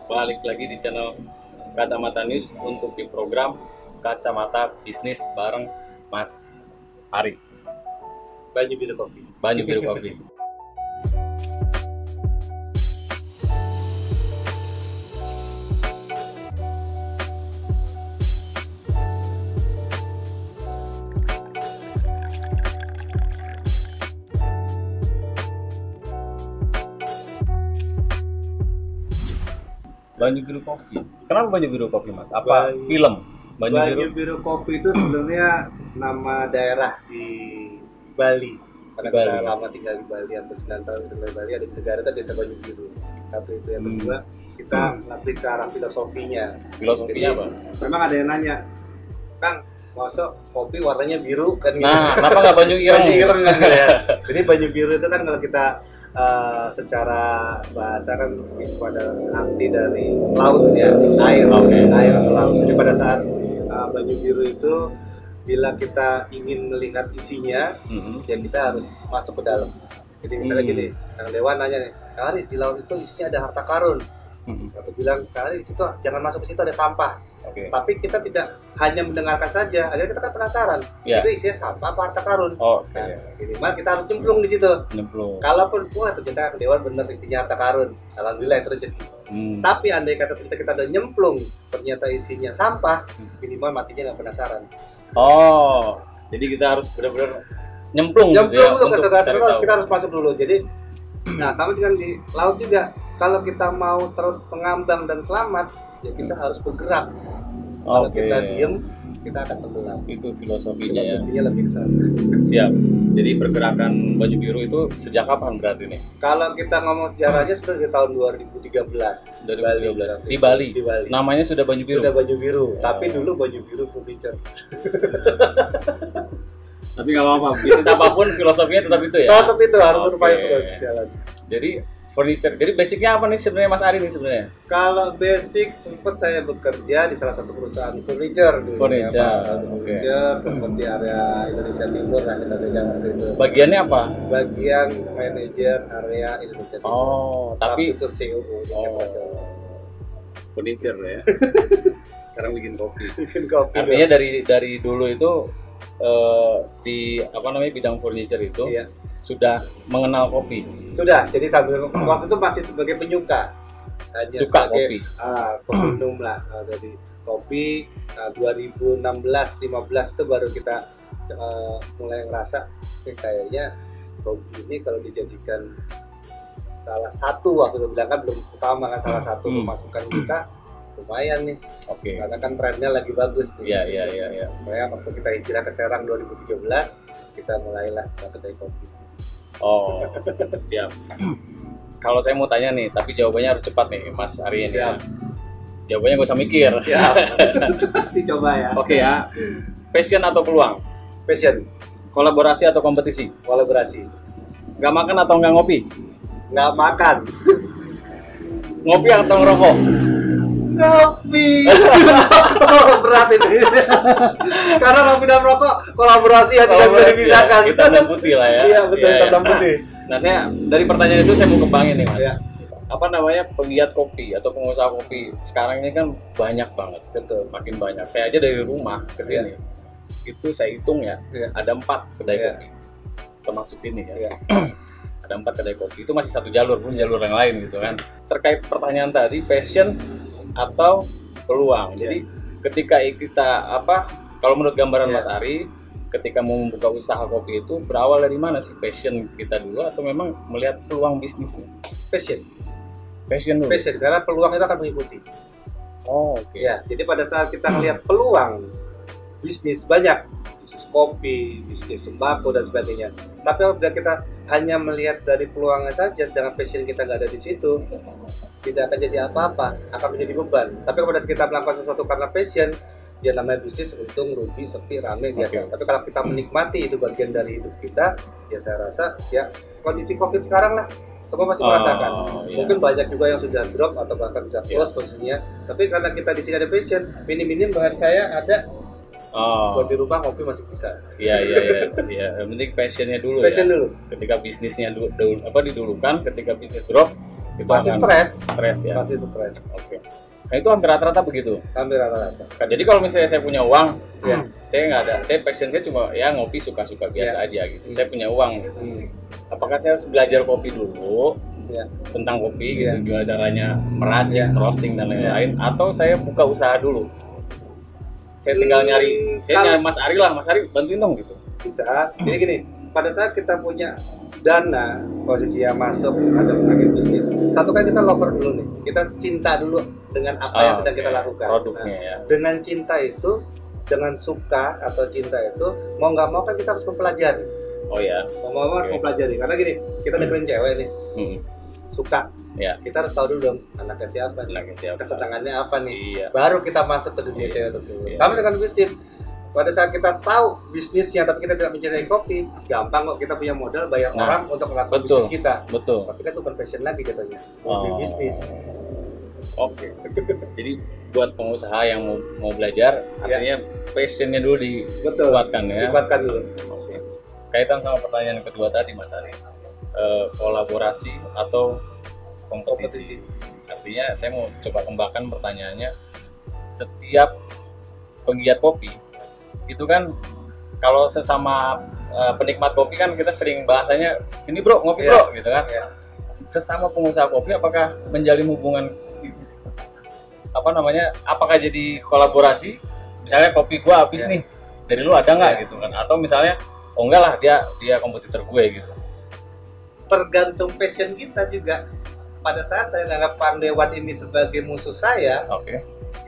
Balik lagi di channel Kacamata News untuk di program Kacamata Bisnis bareng Mas Ari. Banyu Biru Kopi. Banyu Biru Kopi. Banyu Biru Kopi. Kenapa Banyu Biru Kopi, Mas? Apa film? Banyu Biru Kopi itu sebenarnya nama daerah di Bali. Karena kita lama tinggal di Bali, hampir 9 tahun tinggal di Bali, ada di negara itu desa Banyu Biru. Satu itu, yang kedua kita lebih ke arah filosofinya. Filosofinya apa? Memang ada yang nanya, Kang, masuk kopi warnanya biru kan? Nah, kenapa nggak Banyu Ireng? Banyu Ireng kan ya. Jadi Banyu Biru itu kan kalau kita secara bahasa kan pada arti dari laut ya, air, air atau laut. Jadi pada saat Banyu Biru itu bila kita ingin melihat isinya, ya kita harus masuk ke dalam. Jadi misalnya gini, Kang Dewan nanya nih, Kang Ari, di laut itu isinya ada harta karun. Atau bilang, Kang Ari, di situ jangan masuk ke situ, ada sampah. Tapi kita tidak hanya mendengarkan saja, akhirnya kita kan penasaran. Itu isinya sampah apa harta karun? Nah, minimal kita harus nyemplung di situ. Kalaupun wah ternyata Dewan bener isinya harta karun, alhamdulillah itu rezeki. Tapi andai kata kita udah nyemplung ternyata isinya sampah, minimal matinya nggak penasaran. Oh, jadi kita harus benar-benar nyemplung gitu ya, untuk kesadaran kita harus masuk dulu. Jadi, nah sama dengan di laut juga, kalau kita mau terus mengambang dan selamat, ya kita harus bergerak. Kalau kita diem, kita akan tenggelam. Itu filosofinya ya. Filosofinya lebih ke sana. Siap. Jadi pergerakan Banyu Biru itu sejak kapan berarti nih? Kalau kita ngomong sejarahnya sudah di tahun 2013. Dari Bali. Di Bali. Di Bali. Namanya sudah Banyu Biru. Sudah Banyu Biru. Tapi dulu Banyu Biru Furniture. Tapi nggak apa-apa. Bisnis apapun filosofinya tetap itu ya. Tetap itu harus survive terus jalan. Jadi furniture. Jadi basicnya apa nih sebenarnya Mas Ari nih sebenarnya? Kalau basic sempat saya bekerja di salah satu perusahaan furniture dulu. Furniture sempat di area Indonesia Timur lah kita pegang waktu itu. Bagiannya apa? Bagian manajer area Indonesia Timur. Oh, tapi khusus CEO furniture ya. Sekarang bikin kopi. Bikin kopi. Artinya dari dulu itu di apa namanya bidang furniture itu sudah mengenal kopi. Sudah, jadi sambil waktu itu masih sebagai penyuka. Hanya suka sebagai, kopi. Peminum lah dari kopi. 2016-15 itu baru kita mulai ngerasa kayaknya kopi ini kalau dijadikan salah satu, waktu itu bilang kan belum utama kan, salah satu pemasukan kita lumayan nih. Karena kan trennya lagi bagus nih. Iya. Makanya waktu kita hijrah ke Serang 2013, kita mulailah kedai kopi. Oh, siap. Kalau saya mau tanya nih, tapi jawabannya harus cepat nih, Mas Ari ini. Jawabannya gak usah mikir. Siap. Dicoba ya. Oke ya. Passion atau peluang? Passion. Kolaborasi atau kompetisi? Kolaborasi. Gak makan atau nggak ngopi? Nggak makan. Ngopi atau ngerokok? Ngopi. Berat ini. Karena ngopi dan rokok kolaborasi yang tidak bisa dipisahkan. Hitam dan putih lah ya. Iya betul, hitam dan putih. Nah saya dari pertanyaan itu saya mau kembangin nih Mas. Apa namanya penggiat kopi atau pengusaha kopi sekarang ini kan banyak banget. Betul. Makin banyak. Saya aja dari rumah ke sini itu saya hitung ya ada 4 kedai kopi termasuk sini ya. Ada 4 kedai kopi, itu masih satu jalur, pun jalur yang lain gitu kan. Terkait pertanyaan tadi, passion atau peluang. Jadi ketika kita kalau menurut gambaran Mas Ari, ketika mau membuka usaha kopi itu berawal dari mana sih? Passion kita dulu atau memang melihat peluang bisnisnya? Passion dulu. Passion, karena peluang itu akan mengikuti. Ya, jadi pada saat kita melihat peluang bisnis banyak, bisnis kopi, bisnis sembako dan sebagainya. Tapi apabila kita hanya melihat dari peluangnya saja, sedangkan passion kita nggak ada di situ, tidak akan jadi apa-apa, akan menjadi beban. Tapi pada saat kita melakukan sesuatu karena passion, ya namanya bisnis untung, rugi, sepi, rame biasa. Tapi kalau kita menikmati itu bagian dari hidup kita, ya saya rasa ya kondisi COVID sekarang lah, semua pasti merasakan. Mungkin banyak juga yang sudah drop atau bahkan sudah close posisinya. Tapi karena kita di sini ada passion, minim-minim bahan saya ada. Buat di rumah kopi masih bisa. Iya. Yang penting passionnya dulu. Passion dulu. Ketika bisnisnya didulukan, ketika bisnis drop, Itu masih akan stres ya. masih stres. Oke. Nah itu hampir rata-rata begitu. Hampir rata-rata. Nah, jadi kalau misalnya saya punya uang, Ya. saya nggak ada, saya passion saya cuma ya ngopi suka-suka biasa aja gitu. Saya punya uang. Apakah saya harus belajar kopi dulu? Ya. Tentang kopi gitu, gimana caranya meracik, roasting dan lain-lain, atau saya buka usaha dulu? Saya tinggal nyari, saya nyari Mas Ari lah, Mas Ari bantuin dong gitu. Bisa. Jadi gini, pada saat kita punya dana, posisi yang masuk ada mengambil bisnis. Satu kan kita lover dulu nih, kita cinta dulu dengan apa yang sedang kita lakukan. Produknya ya. Dengan cinta itu, dengan suka atau cinta itu, mau nggak mau kan kita harus mempelajari. Oh ya. Mau harus mempelajari. Karena gini, kita deketin cewek nih, suka. Ya. Kita harus tahu dulu dong anaknya siapa, kesenangannya apa nih. Iya. Baru kita masuk ke dunia cewek tersebut. Sama dengan bisnis. Pada saat kita tahu bisnisnya tapi kita tidak mencintai kopi, gampang kok kita punya modal bayar orang untuk melakukan bisnis kita. Betul. Tapi kan itu bukan passion lagi katanya. Kopi bisnis. Oke. Jadi buat pengusaha yang mau belajar, artinya passionnya dulu dikuatkan ya. Dikuatkan dulu. Oke. Kaitan sama pertanyaan kedua tadi Mas Ari, kolaborasi atau kompetisi. Artinya saya mau coba kembangkan pertanyaannya. Setiap penggiat kopi itu kan kalau sesama penikmat kopi kan kita sering bahasanya sini bro ngopi bro gitu kan. Sesama pengusaha kopi apakah menjalin hubungan apakah jadi kolaborasi, misalnya kopi gua habis nih dari lu ada nggak gitu kan, atau misalnya oh enggak lah dia kompetitor gue gitu. Tergantung passion kita juga. Pada saat saya menganggap Pangdewan ini sebagai musuh saya,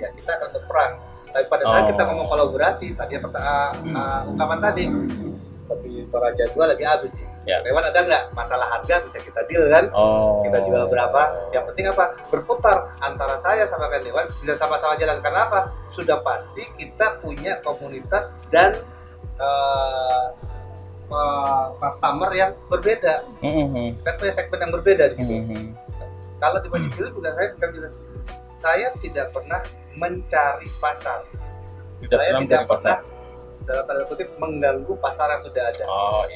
ya kita akan berperang. Tapi pada saat kita ngomong kolaborasi, tadi ungkapan tadi, kopi Toraja 2 lagi habis nih. Ya. Dewan ada nggak? Masalah harga bisa kita deal kan? Kita jual berapa? Yang penting apa? Berputar antara saya sama Kang Dewan bisa sama-sama jalan. Karena apa? Sudah pasti kita punya komunitas dan customer yang berbeda. Kita punya segmen yang berbeda di situ. Kalau di Baju Biru juga saya tidak pernah mencari pasar. Saya tidak pernah dalam tanda kutip mengganggu pasar yang sudah ada.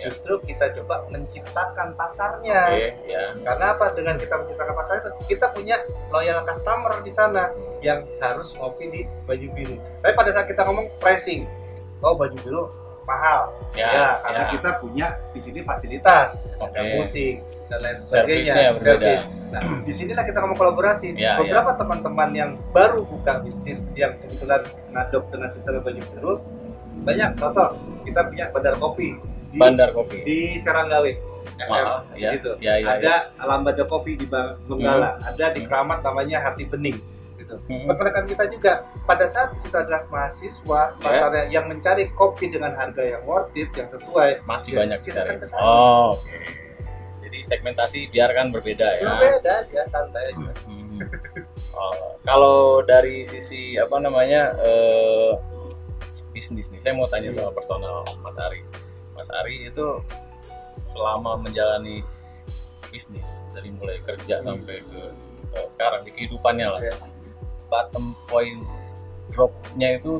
Justru kita coba menciptakan pasarnya. Karena apa? Dengan kita menciptakan pasar itu kita punya loyal customer di sana yang harus ngopi di Baju Biru. Tapi pada saat kita ngomong pricing, Baju Biru mahal. Karena kita punya di sini fasilitas, ada musik dan lain sebagainya. Servis. Nah, disinilah kita ngomong kolaborasi. Beberapa teman-teman yang baru buka bisnis yang kebetulan ngadop dengan sistem Baju Biru, banyak. Contoh, kita punya bandar kopi di Seranggawe. Di situ. Ada Lambada Kopi di Benggala, ada di Keramat namanya Hati Bening. Rekan-rekan kita juga pada saat itu adalah mahasiswa pasarnya yang mencari kopi dengan harga yang worth it, yang sesuai, masih banyak silakan ke sana. Jadi segmentasi biarkan berbeda ya. Berbeda ya, santai aja. Kalau dari sisi bisnis nih, saya mau tanya soal personal Mas Ari. Mas Ari itu selama menjalani bisnis dari mulai kerja sampai ke sekarang di kehidupannya lah. Bottom point drop-nya itu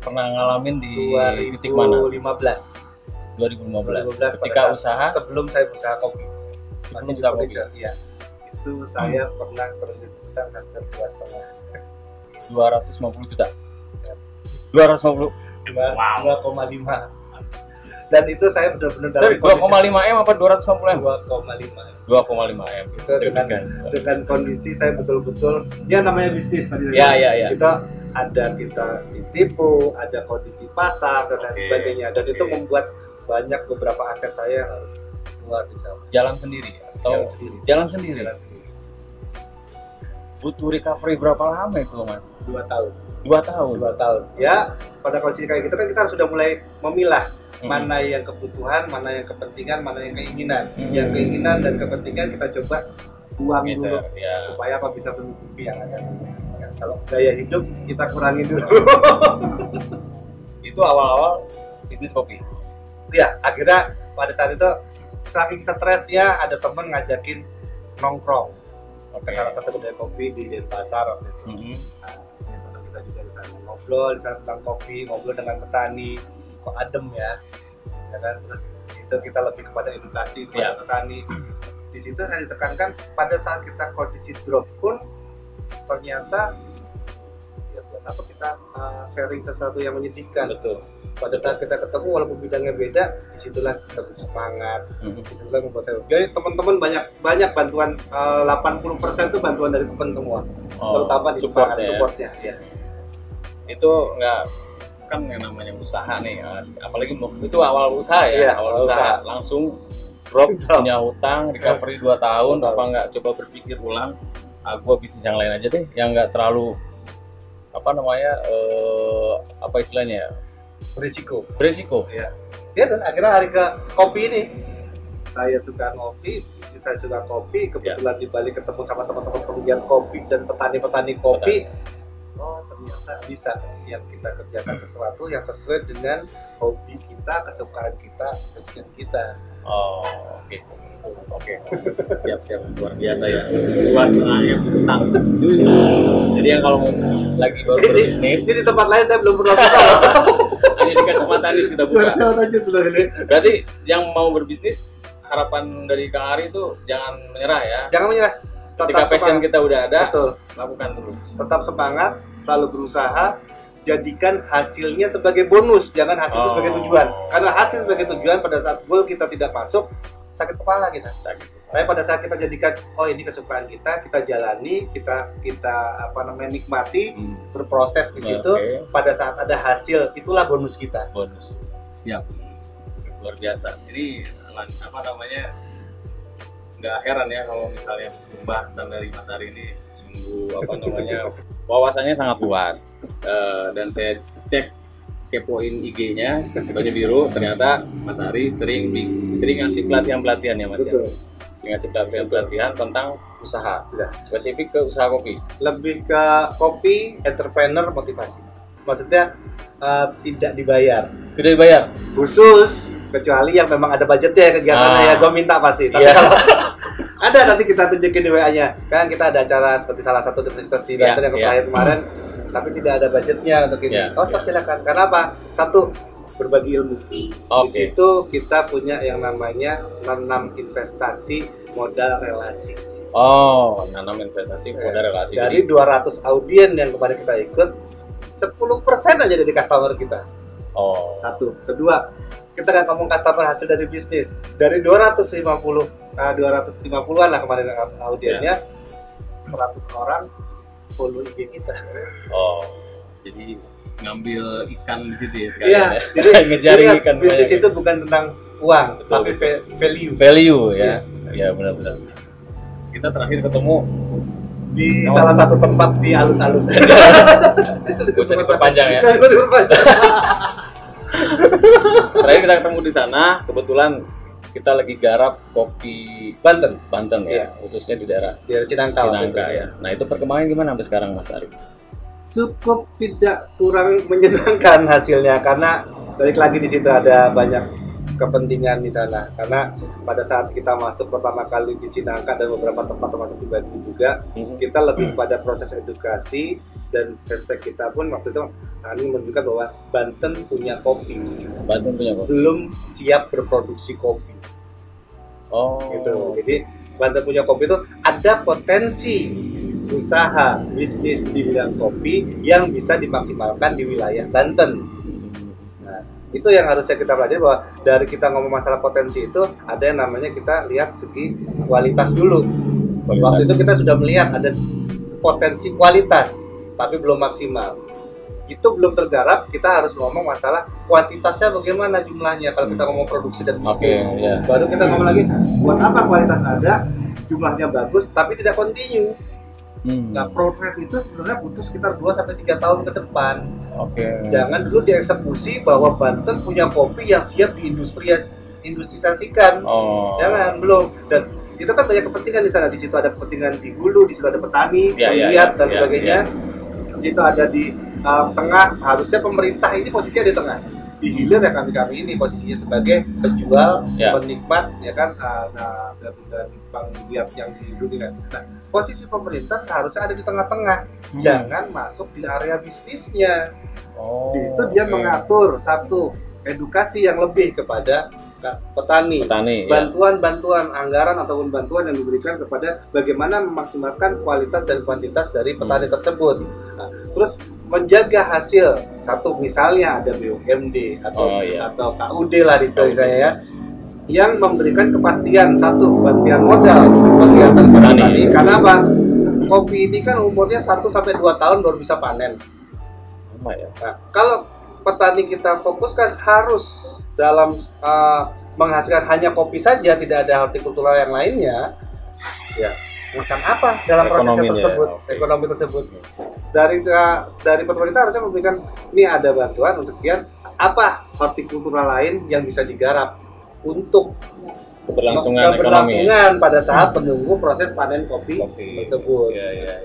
pernah ngalamin di titik mana? 2015 ketika usaha sebelum saya usaha kopi. Sebelum usaha kopi. Iya. Itu saya pernah berhutang hampir 250 juta. 250. Wow. 2,5. Dan itu saya benar-benar dalam 2,5 M apa 250 M? 2,5 M. Itu dengan kondisi saya betul-betul ya namanya bisnis tadi. Kita ditipu, ada kondisi pasar dan lain sebagainya. Dan itu membuat banyak beberapa aset saya harus keluar di sana. Jalan sendiri atau jalan sendiri. Butuh recovery berapa lama itu, Mas? 2 tahun. 2 tahun. Ya, pada kondisi kayak gitu kan kita sudah mulai memilah mana yang kebutuhan, mana yang kepentingan, mana yang keinginan. Yang keinginan dan kepentingan kita coba buang dulu supaya apa bisa menutupi yang ada. Kalau gaya hidup kita kurangi dulu. Itu awal-awal bisnis kopi. Ya, akhirnya pada saat itu saking stresnya ada teman ngajakin nongkrong ke salah satu kedai kopi di Denpasar waktu itu. Kita juga di sana ngobrol tentang kopi, ngobrol dengan petani, kok adem ya kan. Terus di situ kita lebih kepada edukasi kepada petani. di situ saya ditekankan pada saat kita kondisi drop pun ternyata ya buat apa kita sharing sesuatu yang menyedihkan. Betul. Pada saat kita ketemu walaupun bidangnya beda, disitulah kita bersemangat, disitulah membuat saya. Jadi teman-teman banyak bantuan, 80% itu bantuan dari teman semua, terutama di supportnya. Ya. Itu nggak, kan yang namanya usaha nih, apalagi itu awal usaha ya, awal usaha langsung drop punya hutang, recovery 2 tahun, apa nggak coba berpikir ulang, gua bisnis yang lain aja deh, yang nggak terlalu apa namanya, apa istilahnya, berisiko. Ya dan akhirnya hari ke kopi ini, saya suka ngopi, istri saya suka kopi, kebetulan di Bali ketemu sama teman-teman penggiat kopi dan petani kopi. Oh ternyata bisa yang kita kerjakan sesuatu yang sesuai dengan hobi kita, kesukaan kita, passion kita. Oke. Siap, luar biasa ya. 2,5 M hutang. Jadi yang kalau lagi baru berbisnis, ini di tempat lain saya belum pernah buka. hanya di Kacamata Anies kita buka. Berarti yang mau berbisnis, harapan dari Kang Ari itu jangan menyerah ya. Jangan menyerah. Ketika passion kita udah ada, betul, lakukan terus. Tetap semangat, selalu berusaha. Jadikan hasilnya sebagai bonus, jangan hasil itu sebagai tujuan. Karena hasil sebagai tujuan pada saat goal kita tidak masuk, sakit kepala kita. Tapi pada saat kita jadikan, oh ini kesukaan kita jalani, kita nikmati, berproses di situ. Pada saat ada hasil, itulah bonus kita. Bonus. Siap. Luar biasa. Jadi apa namanya? Nggak heran ya kalau misalnya pembahasan dari Mas Ari ini sungguh apa namanya, wawasannya sangat luas. Dan saya cek, kepoin IG-nya Baju Biru, ternyata Mas Ari sering ngasih pelatihan ya Mas. Betul. Sering ngasih pelatihan tentang usaha. Spesifik ke usaha kopi. Lebih ke kopi, entrepreneur, motivasi. Maksudnya tidak dibayar. Tidak dibayar. Khusus kecuali yang memang ada budgetnya kegiatannya ya gue minta pasti. Tapi kalau ada nanti kita tunjukin di WA-nya. Kan kita ada acara seperti salah satu universitas di Banten yang terakhir kemarin, tapi tidak ada budgetnya untuk ini. Silakan. Karena apa? Satu, berbagi ilmu. Di situ kita punya yang namanya nanam investasi modal relasi. Nanam investasi modal relasi. Dari 200 audien yang kemarin kita ikut, 10% aja dari customer kita. Satu. Kedua, kita nggak ngomong customer hasil dari bisnis. Dari 250-an lah kemarin audiennya, 100 orang follow IG kita. Jadi ngambil ikan di situ ya sekarang. Iya, jadi ngejaring ikan. Bisnis itu bukan tentang uang, tapi value. Value ya. Ya benar-benar. Kita terakhir ketemu di salah satu tempat di alun-alun. Bisa diperpanjang ya. Terakhir kita ketemu di sana, kebetulan kita lagi garap kopi Banten ya, khususnya di daerah Cinangka ya. Nah itu perkembangan gimana sampai sekarang Mas Ari? Cukup tidak kurang menyenangkan hasilnya, karena balik lagi di situ ada banyak kepentingan di sana. Karena pada saat kita masuk pertama kali di Cinangka dan beberapa tempat termasuk di Bandung juga, kita lebih pada proses edukasi, dan hashtag kita pun waktu itu menunjukkan bahwa Banten punya kopi. Belum siap berproduksi kopi. Gitu. Jadi Banten punya kopi itu ada potensi usaha bisnis di bidang kopi yang bisa dimaksimalkan di wilayah Banten. Nah, itu yang harusnya kita pelajari, bahwa dari kita ngomong masalah potensi itu ada yang namanya kita lihat segi kualitas dulu. Waktu itu kita sudah melihat ada potensi kualitas tapi belum maksimal. Itu belum tergarap, kita harus ngomong masalah kuantitasnya bagaimana jumlahnya kalau kita ngomong produksi dan bisnis. Baru kita ngomong lagi, buat apa kualitas ada, jumlahnya bagus tapi tidak kontinu. Nah, proses itu sebenarnya butuh sekitar 2-3 tahun ke depan. Jangan dulu dieksekusi bahwa Banten punya kopi yang siap diindustrisasikan. Jangan, belum. Dan itu kan banyak kepentingan di sana. Di situ ada kepentingan di hulu, di situ ada petani, penggiat dan sebagainya. Di situ ada di tengah, harusnya pemerintah ini posisinya di tengah. Di hilir ya kami ini posisinya sebagai penjual, penikmat ya kan, dan penggiat yang di dunia. Nah, posisi pemerintah seharusnya ada di tengah-tengah, jangan masuk di area bisnisnya. Itu dia mengatur satu edukasi yang lebih kepada petani. Petani, ya. Bantuan-bantuan anggaran ataupun bantuan yang diberikan kepada bagaimana memaksimalkan kualitas dan kuantitas dari petani tersebut. Nah, terus menjaga hasil. Satu misalnya ada BUMD atau KUD lah di saya ya, yang memberikan kepastian. Satu, bantuan modal kegiatan petani. Karena apa? Kopi ini kan umurnya 1 sampai 2 tahun baru bisa panen. Ya. Nah, kalau petani kita fokuskan harus dalam menghasilkan hanya kopi saja, tidak ada hortikultura yang lainnya, ya macam apa dalam prosesnya tersebut, ekonomi tersebut. Dari pemerintah harusnya memberikan, ini ada bantuan untuk sekian, apa hortikultura lain yang bisa digarap untuk keberlangsungan pada saat menunggu proses panen kopi tersebut.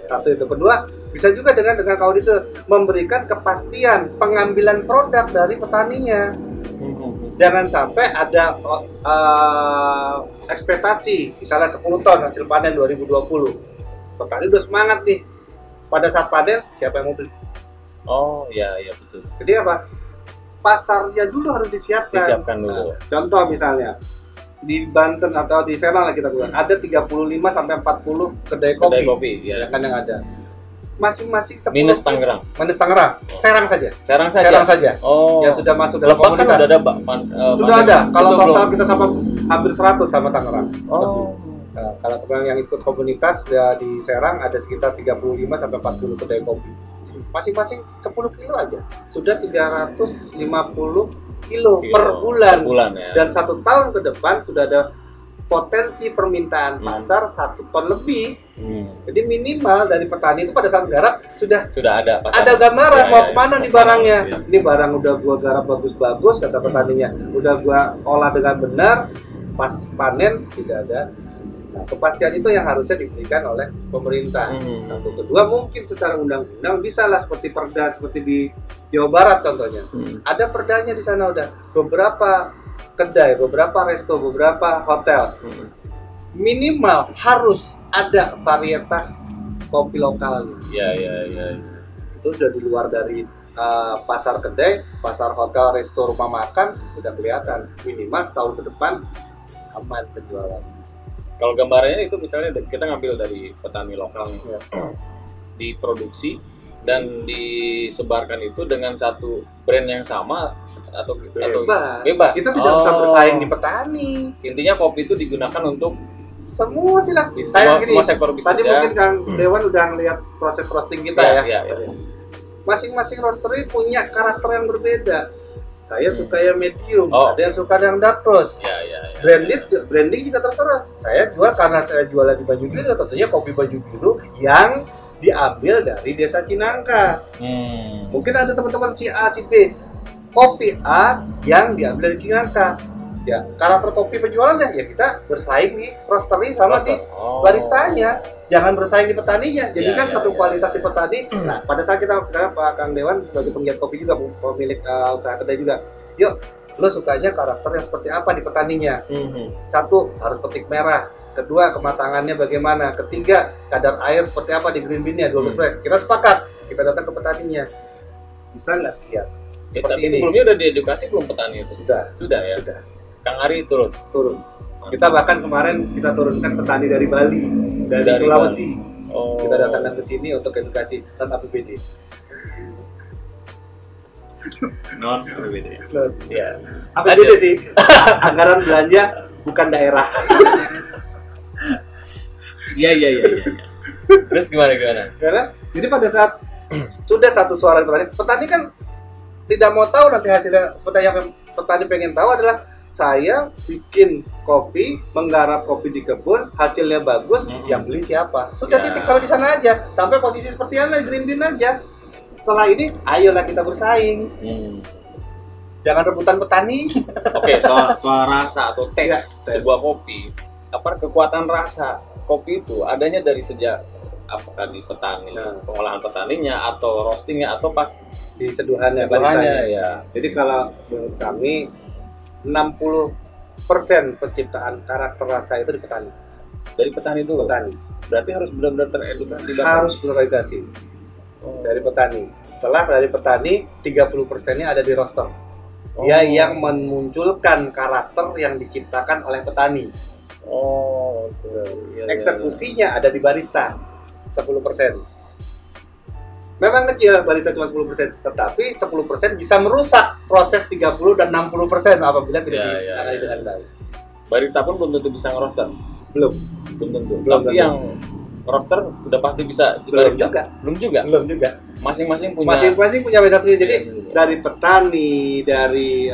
Satu itu. Kedua, bisa juga dengan KUD memberikan kepastian pengambilan produk dari petaninya. Jangan sampai ada ekspektasi misalnya 10 ton hasil panen 2020. Petani udah semangat nih. Pada saat panen, siapa yang mau beli? Oh, iya betul. Jadi apa? Pasarnya dulu harus disiapkan dulu. Nah, contoh misalnya di Banten atau di Serang lah kita bilang, ada 35 sampai 40 kedai kopi ya kan yang ada. Masing-masing 10 minus Tangerang. Serang saja. Oh. Ya sudah masuk dalam komunitas. Kan udah ada, sudah ada. Kalau total kita sama hampir 100 sama Tangerang. Oh. Nah, kalau yang ikut komunitas ya di Serang ada sekitar 35 sampai 40 kedai kopi. Masing-masing 10 kilo aja. Sudah 350 kilo per bulan ya. Dan 1 tahun ke depan sudah ada potensi permintaan pasar 1 ton lebih. Jadi minimal dari petani itu pada saat garap sudah ada pasar. Ada gambaran mau kemana nih barangnya. Ini barang udah gua garap bagus-bagus kata petaninya, udah gua olah dengan benar, pas panen tidak ada. Nah, kepastian itu yang harusnya diberikan oleh pemerintah. Satu. Kedua, mungkin secara undang-undang bisa lah seperti perda seperti di Jawa Barat contohnya. Ada perdanya di sana udah. Beberapa kedai, beberapa resto, beberapa hotel. Minimal harus ada varietas kopi lokalnya. Ya. Itu sudah di luar dari pasar kedai, pasar hotel, resto, rumah makan udah kelihatan. Minimal setahun ke depan aman penjualan. Kalau gambarannya itu misalnya kita ngambil dari petani lokal nih, diproduksi dan disebarkan itu dengan satu brand yang sama atau bebas. Kita tidak usah bersaing di petani. Intinya kopi itu digunakan untuk semua silah. Semua sektor bisnis. Tadi mungkin Kang Dewan udah ngelihat proses roasting kita ya. Masing-masing roastery punya karakter yang berbeda. Saya suka yang medium, ada yang suka yang dark roast. Branding juga terserah. Saya jual karena saya jual di Baju Biru, tentunya kopi Baju Biru yang diambil dari Desa Cinangka. Mungkin ada teman-teman si A, si B, kopi A yang diambil dari Cinangka. Ya, karakter kopi penjualannya ya kita bersaing di roastery sama si baristanya. Jangan bersaing di petaninya. Jadi satu kualitas di petani. Nah, pada saat kita Pak Kang Dewan sebagai penggiat kopi juga, pemilik usaha kedai juga. Yuk, lo sukanya karakter yang seperti apa di petaninya? Satu, harus petik merah. Kedua, kematangannya bagaimana? Ketiga, kadar air seperti apa di green bean-nya? 12%. Kita sepakat. Kita datang ke petaninya. Bisa nggak sekian? Tapi sebelumnya udah diedukasi belum petani itu? Sudah ya? Sudah. Kang Ari turun. Kita bahkan kemarin kita turunkan petani dari Bali, dari Sulawesi. Kita datangkan ke sini untuk edukasi tentang APBD. Non APBD. Ya. APBD sih. Anggaran belanja bukan daerah. Iya. Terus gimana? Karena jadi pada saat sudah satu suara petani kan tidak mau tahu nanti hasilnya. Seperti yang petani pengen tahu adalah saya bikin kopi, menggarap kopi di kebun, hasilnya bagus, yang beli siapa? Sudah titik sampai di sana aja, sampai posisi seperti yang green bean aja. Setelah ini, ayolah kita bersaing. Jangan rebutan petani. Oke, soal rasa atau tes sebuah kopi. Apa kekuatan rasa kopi itu adanya dari sejak apakah di petani, pengolahan petaninya atau roastingnya atau pas di seduhannya ya. Jadi kalau menurut kami 60% penciptaan karakter rasa itu di petani. Dari petani dulu. Berarti harus benar-benar teredukasi. Harus teredukasi. Dari petani. Setelah dari petani 30%-nya ada di roaster. Dia yang memunculkan karakter yang diciptakan oleh petani. Eksekusinya ada di barista 10%. Memang kecil barista cuma 10%, tetapi 10% bisa merusak proses 30 dan 60% apabila tidak ditangani dengan baik. Barista pun belum tentu bisa ngeroster. Belum Tentu. Belum Tapi tentu. yang roster udah pasti bisa di barista. Belum juga. Masing-masing punya beda sendiri. Jadi Iya. dari petani, dari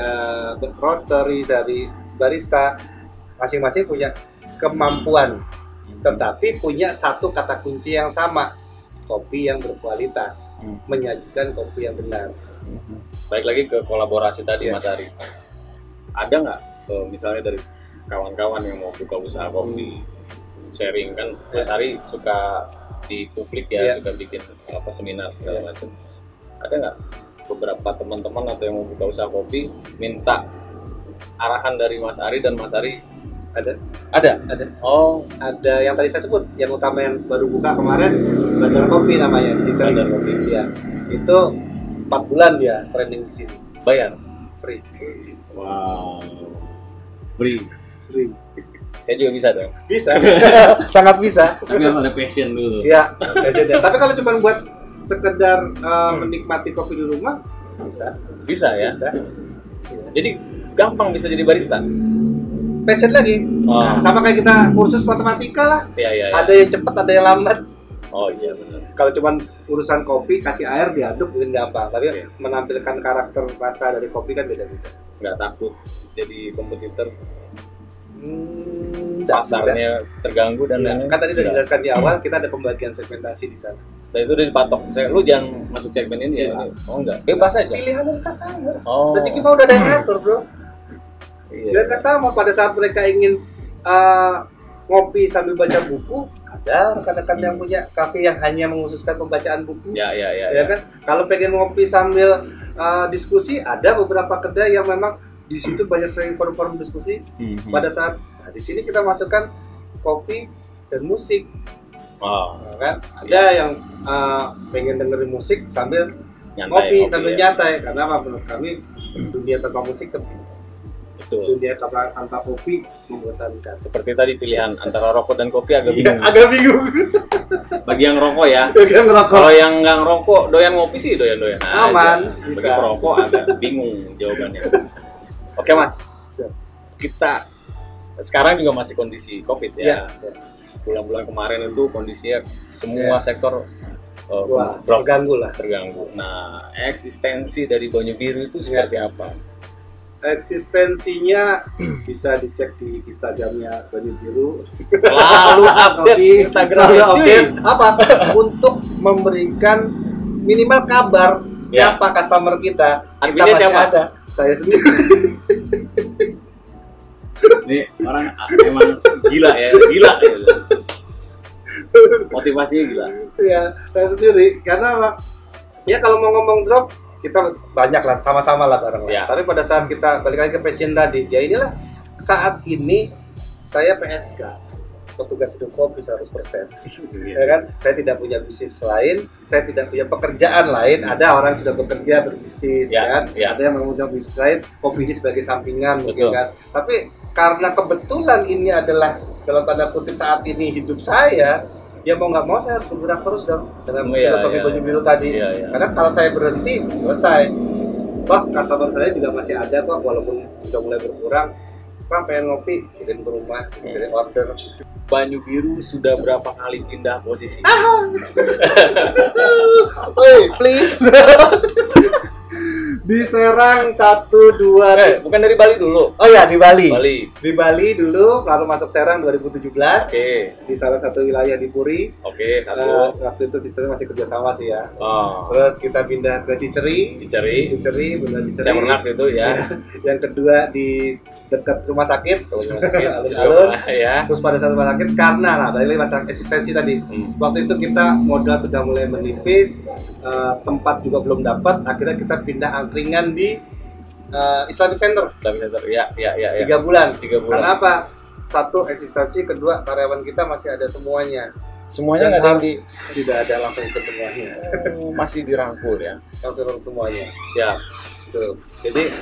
roastery, dari barista, masing-masing punya kemampuan, tetapi punya satu kata kunci yang sama, kopi yang berkualitas, menyajikan kopi yang benar. Baik lagi ke kolaborasi tadi Mas Ari. Ada nggak misalnya dari kawan-kawan yang mau buka usaha kopi, sharing kan Mas Ari suka di publik ya, juga bikin seminar segala macam. Ada nggak beberapa teman-teman atau yang mau buka usaha kopi minta arahan dari Mas Ari dan Mas Ari? Ada. Ada Yang tadi saya sebut, yang utama yang baru buka kemarin, Bandar Kopi namanya, di Ciceri. Bandar Kopi. Ya, itu 4 bulan dia training di sini. bayar. Free. Wow. Free. Saya juga bisa dong. Bisa. Sangat bisa. Tapi harus ada passion dulu. Iya, passionnya. Tapi kalau cuma buat sekedar menikmati kopi di rumah, bisa. Bisa ya. Bisa. Jadi gampang bisa jadi barista. Passion lagi. Oh. Sama kayak kita kursus matematika lah. Iya. Ada yang cepat, ada yang lambat. Oh iya benar. Kalau cuma urusan kopi, kasih air, diaduk mungkin gampang. Tapi menampilkan karakter rasa dari kopi kan beda-beda. Nggak takut jadi kompetitor, Pasarnya pasarnya terganggu dan lain-lain. kan tadi udah dijelaskan di awal, kita ada pembagian segmentasi di sana. Dan itu udah dipatok. Misalnya lu jangan masuk segmen ini ya. Oh enggak. Bebas aja. Pilihan dari customer. Oh. Rezeki mah udah ada yang ngatur, bro. Iya. Dan customer pada saat mereka ingin ngopi sambil baca buku, ada rekan-rekan yang punya kafe yang hanya mengkhususkan pembacaan buku. Ya. Ya kan? Kalau pengen ngopi sambil diskusi, ada beberapa kedai yang memang di situ banyak sering forum-forum diskusi. Pada saat di sini kita masukkan kopi dan musik. Oh. Ya kan? Ada yang pengen dengerin musik sambil Nyantai, ngopi sambil ya. nyantai. Karena apa? Menurut kami dunia tanpa musik sepi. Betul. Dunia tanpa kopi membosankan. Seperti tadi pilihan antara rokok dan kopi agak Iya, bingung. agak bingung. Bagi yang rokok ya. Bagi yang ngerokok. Kalau yang nggak ngerokok, doyan ngopi sih doyan-doyan aja. Aman, Bagi bisa. perokok agak bingung jawabannya. Oke Mas, kita sekarang juga masih kondisi COVID ya. Bulan-bulan kemarin itu kondisinya semua sektor Wah, drop, terganggu lah. terganggu. Nah, eksistensi dari Banyu Biru itu seperti apa? Eksistensinya bisa dicek di Instagramnya Banyu Biru. Selalu update Tapi Instagram selalu cuy. update. Apa? Untuk memberikan minimal kabar Ya. siapa customer kita. Adminnya Kita masih siapa? ada. Saya sendiri. Ini orang emang gila ya. Motivasinya gila. Ya, saya sendiri. Karena apa? Ya kalau mau ngomong drop, kita banyak lah, sama-sama lah bareng lah. Ya. Tapi pada saat kita balik lagi ke passion tadi, ya inilah saat ini saya PSK, petugas hidup kopi 100%. Ya kan? Saya tidak punya bisnis lain, saya tidak punya pekerjaan lain. Ada orang yang sudah bekerja berbisnis, Ya, kan? ya. Ada yang memegang bisnis lain, kopi ini sebagai sampingan, mungkin Betul. kan. Tapi karena kebetulan ini adalah dalam tanda kutip saat ini hidup saya, ya mau nggak mau saya harus bergerak terus dong dengan Iya, filosofi iya, Banyu iya. Biru tadi. Iya, iya. Karena kalau saya berhenti, selesai. Toh customer saya juga masih ada kok, walaupun sudah mulai berkurang. Pak pengen ngopi, kirim ke rumah, kirim order. Banyu Biru sudah berapa kali pindah posisi? Oi, please. Di Serang 1, 2, Bukan dari Bali dulu. Oh ya, di Bali. Bali. Di Bali dulu, lalu masuk Serang 2017. Oke. Di salah satu wilayah di Puri. Oke, satu. Waktu itu sistemnya masih kerjasama sih ya. Oh. Terus kita pindah ke Ciceri. Ciceri. Benar Ciceri. Saya pernah ke situ ya. Yang kedua di dekat rumah sakit. Sakit. Alun-alun. Ya. Terus pada saat rumah sakit karena lah balik lagi masalah eksistensi tadi. Waktu itu kita modal sudah mulai menipis, tempat juga belum dapat. Akhirnya kita pindah angkringan di Islamic Center. Islamic Center. Ya. 3 bulan. 3 bulan. Karena apa? Satu, eksistensi. Kedua, karyawan kita masih ada semuanya. Semuanya nggak ada yang di Tidak ada langsung ikut semuanya. masih dirangkul ya. Langsung semuanya. Siap. Tuh. Jadi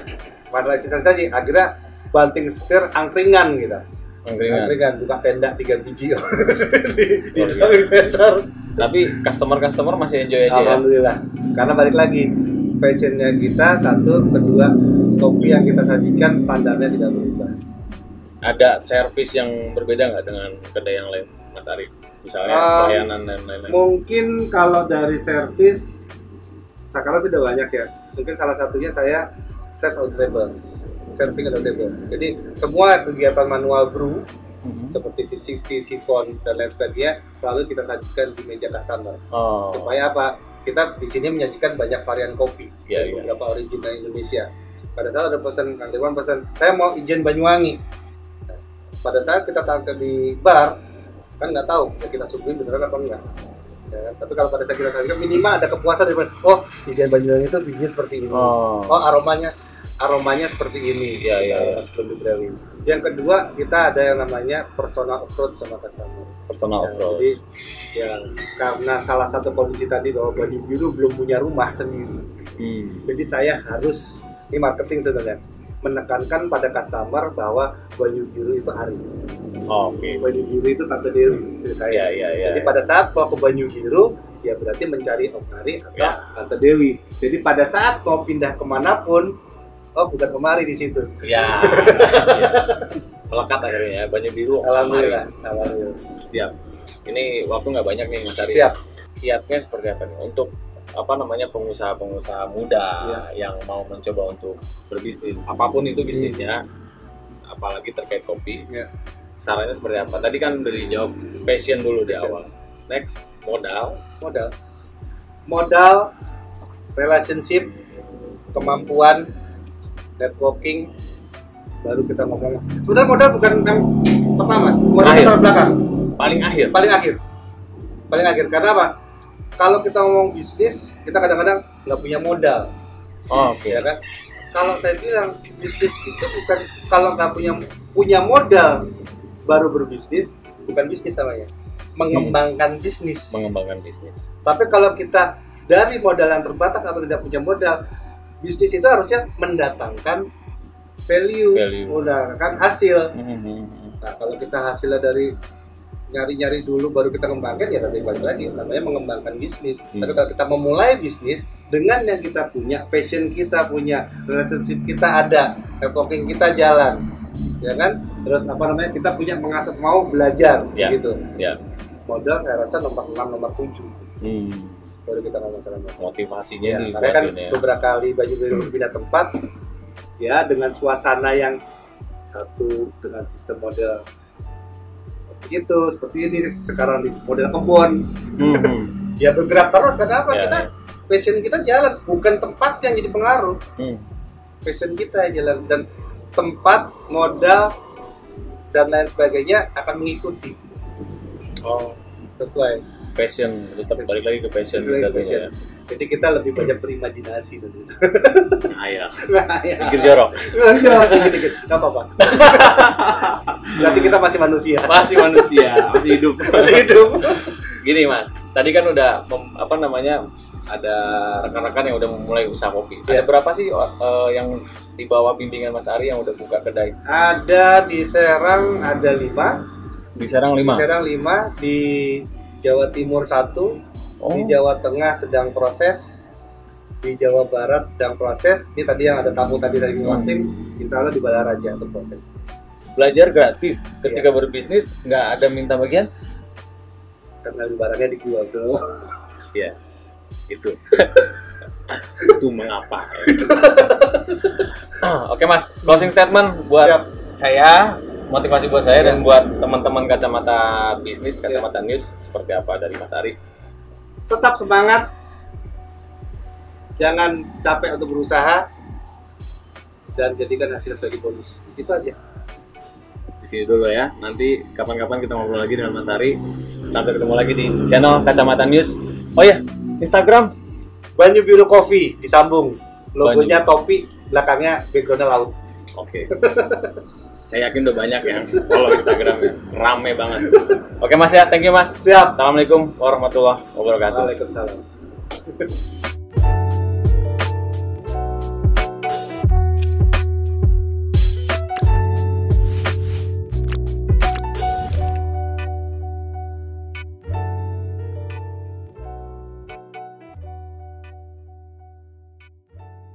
masalah eksistensi akhirnya banting setir angkringan gitu. Angkringan buka tenda 3 biji di shopping center. Tapi customer masih enjoy aja. Alhamdulillah. Karena balik lagi passionnya kita satu, kedua kopi yang kita sajikan standarnya tidak berubah. Ada servis yang berbeda nggak dengan kedai yang lain, Mas Ari? Misalnya pelayanan dan lain-lain. Mungkin kalau dari servis sekarang sudah banyak ya. Mungkin salah satunya saya serving on the table. Jadi semua kegiatan manual brew seperti V60, sifon dan lain sebagainya selalu kita sajikan di meja customer. Supaya apa? Kita di sini menyajikan banyak varian kopi, beberapa original Indonesia. Pada saat ada pesan, Kang Dewan pesan, saya mau ijen Banyuwangi. Pada saat kita tampil di bar, kan nggak tahu ya kita suguhin beneran apa enggak. Ya, tapi kalau pada saat kita sajikan minimal ada kepuasan dari oh ijen Banyuwangi itu bijinya seperti ini. Oh aromanya seperti ini. Sebelum di-brewing. Yang kedua kita ada yang namanya personal approach sama customer. Personal approach. Jadi ya karena salah satu kondisi tadi bahwa Banyu Biru belum punya rumah sendiri. Jadi saya harus ini marketing sebenarnya menekankan pada customer bahwa Banyu Biru itu Ari. Banyu Biru itu Tante Dewi istri saya. Jadi pada saat mau ke Banyu Biru ya berarti mencari Om Ari atau Tante Dewi. Jadi pada saat mau pindah kemanapun bukan kemari di situ. Melekat akhirnya ya Banyu Biru. Alhamdulillah. Siap. Ini waktu nggak banyak nih Mas Ari. Siap. Kiatnya seperti apa nih untuk pengusaha-pengusaha muda yang mau mencoba untuk berbisnis, apapun itu bisnisnya, apalagi terkait kopi. Sarannya seperti apa? Tadi kan udah dijawab passion dulu di awal. Next, modal, relationship, kemampuan, networking, baru kita ngomong. Sebenarnya modal bukan yang pertama, modal kita belakang. Paling akhir. Karena apa? Kalau kita ngomong bisnis, kita kadang-kadang nggak punya modal. Ya kan? Kalau saya bilang bisnis itu bukan kalau nggak punya modal baru berbisnis, bukan bisnis namanya. Mengembangkan bisnis. Tapi kalau kita dari modal yang terbatas atau tidak punya modal, bisnis itu harusnya mendatangkan value. Mendatangkan hasil. Nah, kalau kita hasilnya dari nyari-nyari dulu baru kita kembangkan, ya tapi balik lagi namanya mengembangkan bisnis. Tapi kalau kita memulai bisnis dengan yang kita punya, passion kita punya, relationship kita ada, networking kita jalan, ya kan? Terus kita punya mau belajar gitu. Modal saya rasa nomor 6, nomor 7. Baru kita ngomong masalah motivasinya nih. Karena kan beberapa kali Banyu Biru pindah tempat, ya dengan suasana yang satu, dengan sistem model seperti ini sekarang di model kebun. Ya bergerak terus karena apa? Passion kita jalan, bukan tempat yang jadi pengaruh. Passion kita yang jalan, dan tempat, modal dan lain sebagainya akan mengikuti. Sesuai passion, tetap balik lagi ke passion kita. Jadi kita lebih banyak berimajinasi nanti. Pikir jorok. Gak apa-apa. Berarti kita masih manusia. Masih hidup. Gini Mas, tadi kan udah ada rekan-rekan yang udah memulai usaha kopi. Ada berapa sih yang di bawah bimbingan Mas Ari yang udah buka kedai? Ada di Serang ada 5. Di Serang 5, di Jawa Timur 1. Di Jawa Tengah sedang proses, di Jawa Barat sedang proses. Ini tadi yang ada tamu tadi dari Muslim, insya Allah di Balaraja untuk proses. Belajar gratis ketika berbisnis, nggak ada minta bagian? Karena barangnya di gua bro. Iya, itu mengapa? Oke Mas, closing statement buat saya, motivasi buat saya dan buat teman-teman kacamata bisnis, kacamata news seperti apa dari Mas Ari? Tetap semangat, jangan capek untuk berusaha, dan jadikan hasil sebagai bonus. Itu aja. Di sini dulu ya. Nanti kapan-kapan kita ngobrol lagi dengan Mas Ari. Sampai ketemu lagi di channel Kacamata News. Oh ya, Instagram Banyu Biru Coffee disambung. Logonya topi, belakangnya backgroundnya laut. Oke. Saya yakin udah banyak yang follow Instagramnya, rame banget. Oke Mas ya, thank you Mas. Siap. Assalamualaikum warahmatullahi wabarakatuh. Waalaikumsalam.